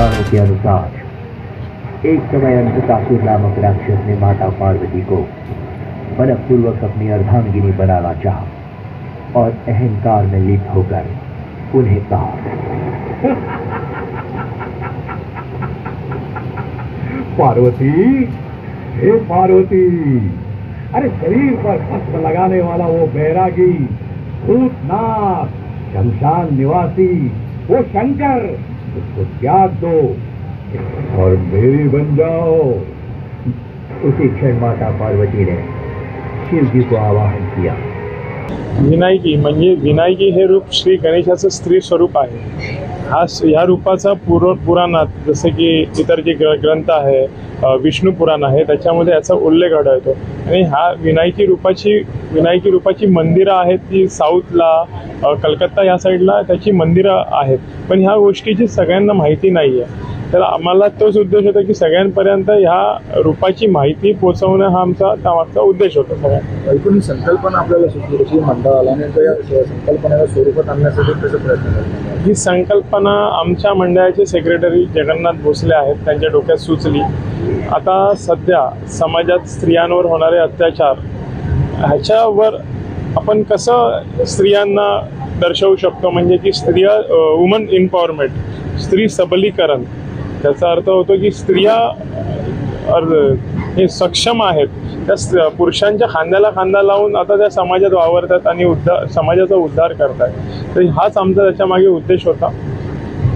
पुराणों के अनुसार एक समय अंतकासुर नामक राक्षस ने माता पार्वती को बलपूर्वक अपनी अर्धांगिनी बनाना चाहा और अहंकार में लिप्त होकर उन्हें कहा, पार्वती, हे पार्वती, अरे शरीर पर भस्म लगाने वाला वो बैरागी, भूतनाथ, शमशान निवासी, वो शंकर, उसको त्याग दो और मेरी बन जाओ। उसी क्षण माता पार्वती ने शिव जी को आवाहन किया। विनायकी म्हणजे विनायकी हे रूप श्री गणेशाचं स्त्री स्वरूप आहे। ह्या रूपाचा पुराणात जसे की इतर जे ग्रंथ आहे, विष्णू पुराण आहे, त्याच्यामध्ये याचा उल्लेख आढळतो। आणि हा विनायकी रूपाची मंदिरं आहेत ती साऊथला, कलकत्ता या साईडला त्याची मंदिरं आहेत, पण ह्या गोष्टीची सगळ्यांना माहिती नाही आहे। तर आम्हाला तोच उद्देश होता की सगळ्यांपर्यंत ह्या रूपाची माहिती पोहोचवणं हा आमचा त्यामागचा उद्देश होता। सगळ्यांना एकूण ही संकल्पना आपल्याला सुचली कशी मंडळाला आणि या संकल्पनेला स्वरूपात आणण्यासाठी कसं प्रयत्न करणार? ही संकल्पना आमच्या मंडळाचे सेक्रेटरी जगन्नाथ भोसले आहेत, त्यांच्या डोक्यात सुचली। आता सध्या समाजात स्त्रियांवर होणारे अत्याचार ह्याच्यावर आपण कसं स्त्रियांना दर्शवू शकतो, म्हणजे की स्त्रिया, वुमन एम्पॉवरमेंट, स्त्री सबलीकरण, त्याचा अर्थ होतो की स्त्रिया हे सक्षम आहेत, त्या पुरुषांच्या खांद्याला खांदा लावून आता त्या समाजात वावरतात आणि समाजाचा उद्धार करतात। तर हाच आमचा त्याच्या मागे उद्देश होता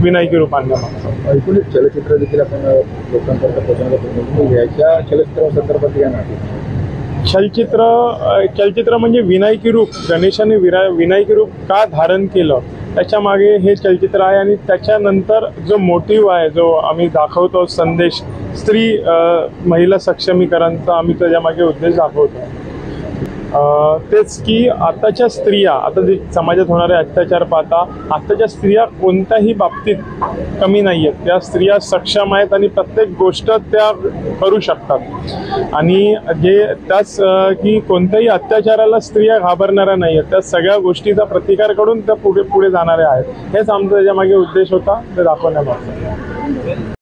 विनायकी रूप आणण्यामागचा। एकूण चलचित्र देखील आपण लोकांपर्यंत पोहोचवण्याचा याच्या चलचित्रासंदर्भात या नाते चलचित्र म्हणजे विनायकी रूप, गणेशाने विनायकी रूप का धारण केलं त्याच्या मागे हे चलचित्र आहे। आणि त्याच्यानंतर जो मोटिव्ह आहे, जो आम्ही दाखवतो संदेश, स्त्री महिला सक्षमीकरणचा आम्ही त्याच्या मागे उद्देश दाखवतो। तेच की आताच्या स्त्रिया, आता जे समाजात होणारे अत्याचार पाहता, आताच्या स्त्रिया कोणत्याही बाबतीत कमी नाही आहेत, त्या स्त्रिया सक्षम आहेत आणि प्रत्येक गोष्ट त्या करू शकतात। आणि जे त्याच की कोणत्याही अत्याचाराला स्त्रिया घाबरणाऱ्या नाही आहेत, त्या सगळ्या गोष्टीचा प्रतिकार करून त्या पुढे जाणाऱ्या आहेत। हेच आमचा त्याच्या मागे उद्देश होता, ते दाखवण्यामागचा।